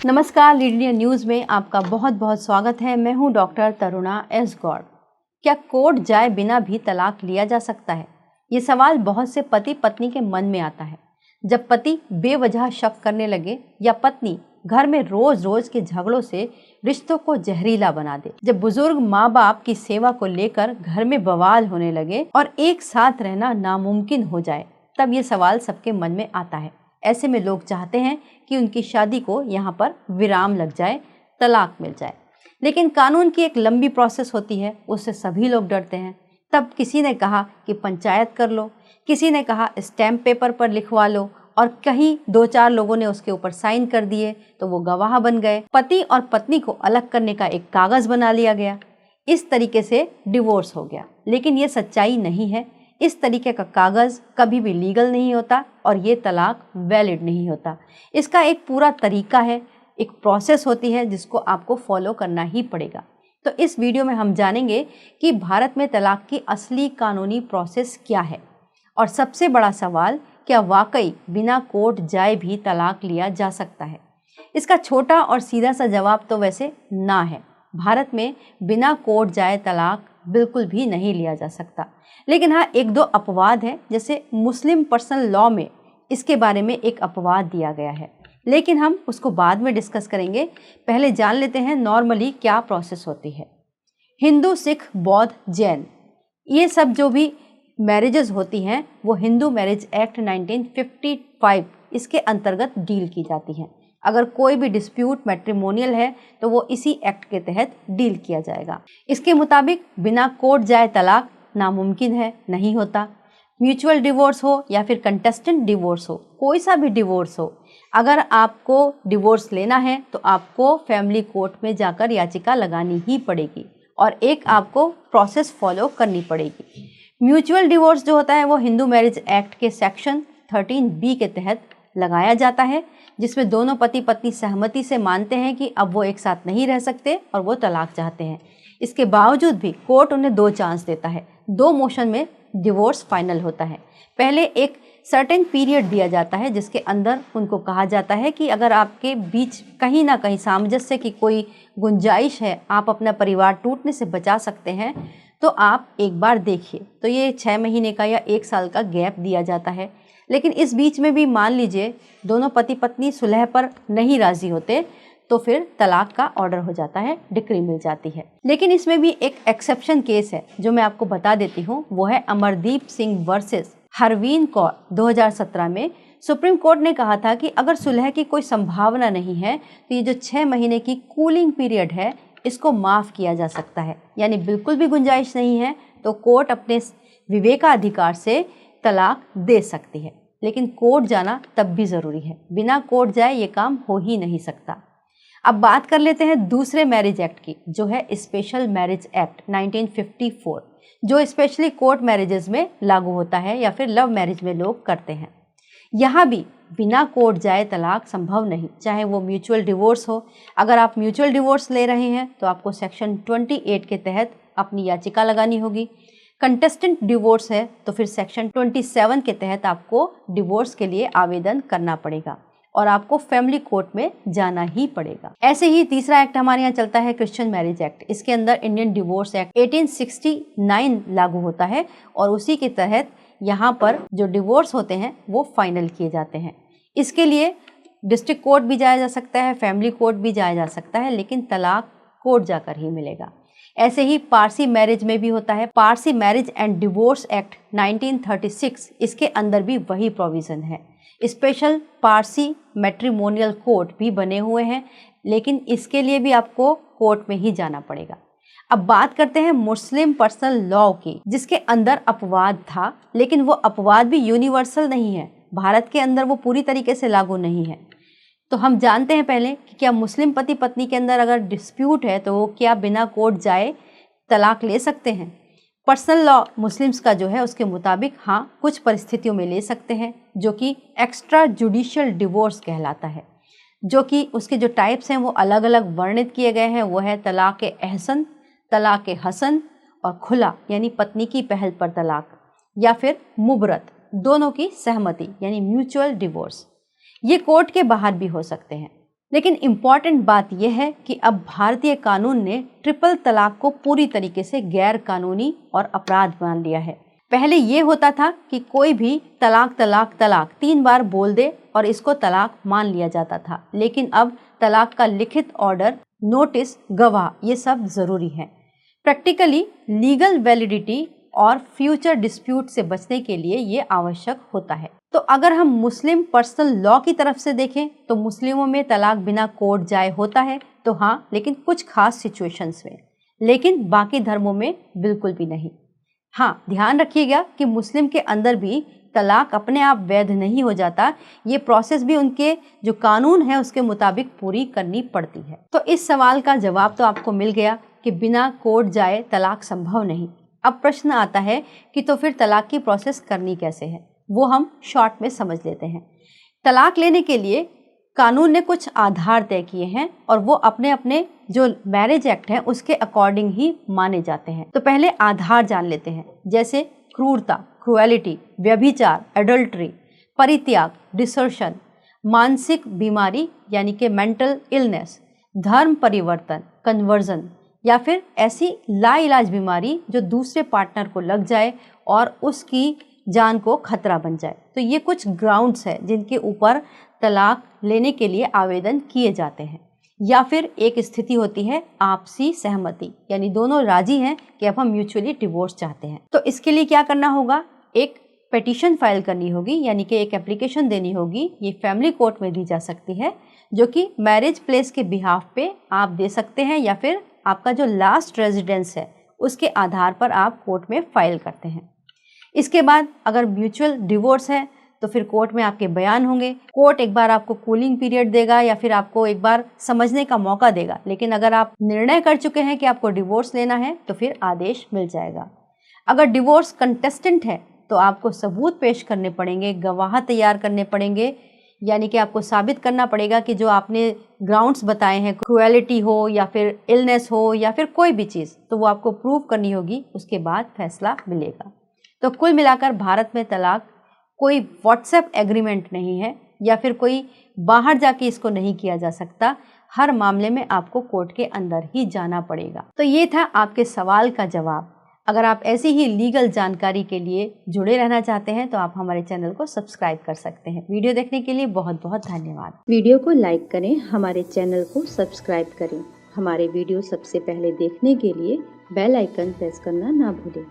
नमस्कार, lead India news में आपका बहुत बहुत स्वागत है। मैं हूं डॉक्टर तरुणा एस गौड़। क्या कोर्ट जाए बिना भी तलाक लिया जा सकता है? ये सवाल बहुत से पति पत्नी के मन में आता है। जब पति बेवजह शक करने लगे या पत्नी घर में रोज रोज के झगड़ों से रिश्तों को जहरीला बना दे, जब बुजुर्ग माँ बाप की सेवा को लेकर घर में बवाल होने लगे और एक साथ रहना नामुमकिन हो जाए, तब ये सवाल सबके मन में आता है। ऐसे में लोग चाहते हैं कि उनकी शादी को यहाँ पर विराम लग जाए, तलाक मिल जाए। लेकिन कानून की एक लंबी प्रोसेस होती है, उससे सभी लोग डरते हैं। तब किसी ने कहा कि पंचायत कर लो, किसी ने कहा स्टैम्प पेपर पर लिखवा लो, और कहीं 2-4 लोगों ने उसके ऊपर साइन कर दिए तो वो गवाह बन गए। पति और पत्नी को अलग करने का एक कागज बना लिया गया। इस तरीके से डिवोर्स हो गया। लेकिन ये सच्चाई नहीं है। इस तरीके का कागज़ कभी भी लीगल नहीं होता और ये तलाक वैलिड नहीं होता। इसका एक पूरा तरीका है, एक प्रोसेस होती है जिसको आपको फॉलो करना ही पड़ेगा। तो इस वीडियो में हम जानेंगे कि भारत में तलाक की असली कानूनी प्रोसेस क्या है, और सबसे बड़ा सवाल, क्या वाकई बिना कोर्ट जाए भी तलाक लिया जा सकता है? इसका छोटा और सीधा सा जवाब तो वैसे ना है। भारत में बिना कोर्ट जाए तलाक बिल्कुल भी नहीं लिया जा सकता। लेकिन हाँ, 1-2 अपवाद हैं। जैसे मुस्लिम पर्सनल लॉ में इसके बारे में एक अपवाद दिया गया है, लेकिन हम उसको बाद में डिस्कस करेंगे। पहले जान लेते हैं नॉर्मली क्या प्रोसेस होती है। हिंदू, सिख, बौद्ध, जैन, ये सब जो भी मैरिजेस होती हैं वो हिंदू मैरिज एक्ट 1955 इसके अंतर्गत डील की जाती हैं। अगर कोई भी डिस्प्यूट मैट्रिमोनियल है तो वो इसी एक्ट के तहत डील किया जाएगा। इसके मुताबिक बिना कोर्ट जाए तलाक नामुमकिन है, नहीं होता। म्यूचुअल डिवोर्स हो या फिर कंटेस्टेंट डिवोर्स हो, कोई सा भी डिवोर्स हो, अगर आपको डिवोर्स लेना है तो आपको फैमिली कोर्ट में जाकर याचिका लगानी ही पड़ेगी और एक आपको प्रोसेस फॉलो करनी पड़ेगी। म्यूचुअल डिवोर्स जो होता है वो हिंदू मैरिज एक्ट के सेक्शन 13B के तहत लगाया जाता है, जिसमें दोनों पति पत्नी सहमति से मानते हैं कि अब वो एक साथ नहीं रह सकते और वो तलाक चाहते हैं। इसके बावजूद भी कोर्ट उन्हें 2 चांस देता है। 2 मोशन में डिवोर्स फाइनल होता है। पहले एक सर्टेन पीरियड दिया जाता है जिसके अंदर उनको कहा जाता है कि अगर आपके बीच कहीं ना कहीं सामंजस्य की कोई गुंजाइश है, आप अपना परिवार टूटने से बचा सकते हैं, तो आप एक बार देखिए। तो ये 6 महीने का या 1 साल का गैप दिया जाता है। लेकिन इस बीच में भी मान लीजिए दोनों पति पत्नी सुलह पर नहीं राजी होते तो फिर तलाक का ऑर्डर हो जाता है, डिक्री मिल जाती है। लेकिन इसमें भी एक एक्सेप्शन केस है जो मैं आपको बता देती हूँ। वो है अमरदीप सिंह वर्सेस हरवीन कौर। 2017 में सुप्रीम कोर्ट ने कहा था कि अगर सुलह की कोई संभावना नहीं है तो ये जो 6 महीने की कूलिंग पीरियड है इसको माफ़ किया जा सकता है। यानी बिल्कुल भी गुंजाइश नहीं है तो कोर्ट अपने विवेकाधिकार से तलाक दे सकती है। लेकिन कोर्ट जाना तब भी ज़रूरी है। बिना कोर्ट जाए ये काम हो ही नहीं सकता। अब बात कर लेते हैं दूसरे मैरिज एक्ट की, जो है स्पेशल मैरिज एक्ट 1954, जो स्पेशली कोर्ट मैरिजेस में लागू होता है या फिर लव मैरिज में लोग करते हैं। यहाँ भी बिना कोर्ट जाए तलाक संभव नहीं, चाहे वो म्यूचुअल डिवोर्स हो। अगर आप म्यूचुअल डिवोर्स ले रहे हैं तो आपको सेक्शन 28 के तहत अपनी याचिका लगानी होगी। कंटेस्टेंट डिवोर्स है तो फिर सेक्शन 27 के तहत आपको डिवोर्स के लिए आवेदन करना पड़ेगा और आपको फैमिली कोर्ट में जाना ही पड़ेगा। ऐसे ही तीसरा एक्ट हमारे यहाँ चलता है क्रिश्चियन मैरिज एक्ट। इसके अंदर इंडियन डिवोर्स एक्ट 1869 लागू होता है और उसी के तहत यहाँ पर जो डिवोर्स होते हैं वो फाइनल किए जाते हैं। इसके लिए डिस्ट्रिक्ट कोर्ट भी जाया जा सकता है, फैमिली कोर्ट भी जाया जा सकता है, लेकिन तलाक कोर्ट जाकर ही मिलेगा। ऐसे ही पारसी मैरिज में भी होता है। Parsi marriage and divorce act 1936, इसके अंदर भी वही प्रोविज़न है। स्पेशल पारसी मैट्रिमोनियल कोर्ट भी बने हुए हैं, लेकिन इसके लिए भी आपको कोर्ट में ही जाना पड़ेगा। अब बात करते हैं मुस्लिम पर्सनल लॉ की, जिसके अंदर अपवाद था, लेकिन वो अपवाद भी यूनिवर्सल नहीं है। भारत के अंदर वो पूरी तरीके से लागू नहीं है। तो हम जानते हैं पहले कि क्या मुस्लिम पति पत्नी के अंदर अगर डिस्प्यूट है तो वो क्या बिना कोर्ट जाए तलाक ले सकते हैं? पर्सनल लॉ मुस्लिम्स का जो है उसके मुताबिक हाँ, कुछ परिस्थितियों में ले सकते हैं, जो कि एक्स्ट्रा जुडिशियल डिवोर्स कहलाता है, जो कि उसके जो टाइप्स हैं वो अलग अलग वर्णित किए गए हैं। वो है तलाक एहसन, तलाक हसन और खुला यानी पत्नी की पहल पर तलाक, या फिर मुबरत, दोनों की सहमति यानी म्यूचुअल डिवोर्स। ये कोर्ट के बाहर भी हो सकते हैं। लेकिन इम्पॉर्टेंट बात यह है कि अब भारतीय कानून ने ट्रिपल तलाक को पूरी तरीके से गैर कानूनी और अपराध मान लिया है। पहले ये होता था कि कोई भी तलाक तलाक तलाक 3 बार बोल दे और इसको तलाक मान लिया जाता था, लेकिन अब तलाक का लिखित ऑर्डर, नोटिस, गवाह, ये सब जरूरी है। प्रैक्टिकली लीगल वैलिडिटी और फ्यूचर डिस्प्यूट से बचने के लिए ये आवश्यक होता है। तो अगर हम मुस्लिम पर्सनल लॉ की तरफ से देखें तो मुस्लिमों में तलाक बिना कोर्ट जाए होता है, तो हाँ, लेकिन कुछ खास सिचुएशंस में, लेकिन बाकी धर्मों में बिल्कुल भी नहीं। हाँ, ध्यान रखिएगा कि मुस्लिम के अंदर भी तलाक अपने आप वैध नहीं हो जाता, ये प्रोसेस भी उनके जो कानून है उसके मुताबिक पूरी करनी पड़ती है। तो इस सवाल का जवाब तो आपको मिल गया कि बिना कोर्ट जाए तलाक संभव नहीं। अब प्रश्न आता है कि तो फिर तलाक की प्रोसेस करनी कैसे है, वो हम शॉर्ट में समझ लेते हैं। तलाक लेने के लिए कानून ने कुछ आधार तय किए हैं और वो अपने अपने जो मैरिज एक्ट है उसके अकॉर्डिंग ही माने जाते हैं। तो पहले आधार जान लेते हैं, जैसे क्रूरता, क्रुएलिटी, व्यभिचार, एडल्ट्री, परित्याग, डिसर्शन, मानसिक बीमारी यानी कि मेंटल इलनेस, धर्म परिवर्तन, कन्वर्जन, या फिर ऐसी लाइलाज बीमारी जो दूसरे पार्टनर को लग जाए और उसकी जान को खतरा बन जाए। तो ये कुछ ग्राउंड्स है जिनके ऊपर तलाक लेने के लिए आवेदन किए जाते हैं। या फिर एक स्थिति होती है आपसी सहमति, यानी दोनों राजी हैं कि अब हम म्यूचुअली डिवोर्स चाहते हैं। तो इसके लिए क्या करना होगा, एक पिटीशन फाइल करनी होगी, यानी कि एक एप्लीकेशन देनी होगी। ये फैमिली कोर्ट में दी जा सकती है, जो कि मैरिज प्लेस के बिहाफ पे आप दे सकते हैं, या फिर आपका जो लास्ट रेजिडेंस है उसके आधार पर आप कोर्ट में फाइल करते हैं। इसके बाद अगर म्यूचुअल डिवोर्स है तो फिर कोर्ट में आपके बयान होंगे। कोर्ट एक बार आपको कूलिंग पीरियड देगा या फिर आपको एक बार समझने का मौका देगा, लेकिन अगर आप निर्णय कर चुके हैं कि आपको डिवोर्स लेना है तो फिर आदेश मिल जाएगा। अगर डिवोर्स कंटेस्टेंट है तो आपको सबूत पेश करने पड़ेंगे, गवाह तैयार करने पड़ेंगे, यानी कि आपको साबित करना पड़ेगा कि जो आपने ग्राउंड्स बताए हैं, क्रुएलिटी हो या फिर इलनेस हो या फिर कोई भी चीज़, तो वो आपको प्रूव करनी होगी, उसके बाद फैसला मिलेगा। तो कुल मिलाकर भारत में तलाक कोई व्हाट्सएप एग्रीमेंट नहीं है या फिर कोई बाहर जाके इसको नहीं किया जा सकता। हर मामले में आपको कोर्ट के अंदर ही जाना पड़ेगा। तो ये था आपके सवाल का जवाब। अगर आप ऐसी ही लीगल जानकारी के लिए जुड़े रहना चाहते हैं तो आप हमारे चैनल को सब्सक्राइब कर सकते हैं। वीडियो देखने के लिए बहुत बहुत धन्यवाद। वीडियो को लाइक करें, हमारे चैनल को सब्सक्राइब करें। हमारे वीडियो सबसे पहले देखने के लिए बेल आइकन प्रेस करना ना भूलें।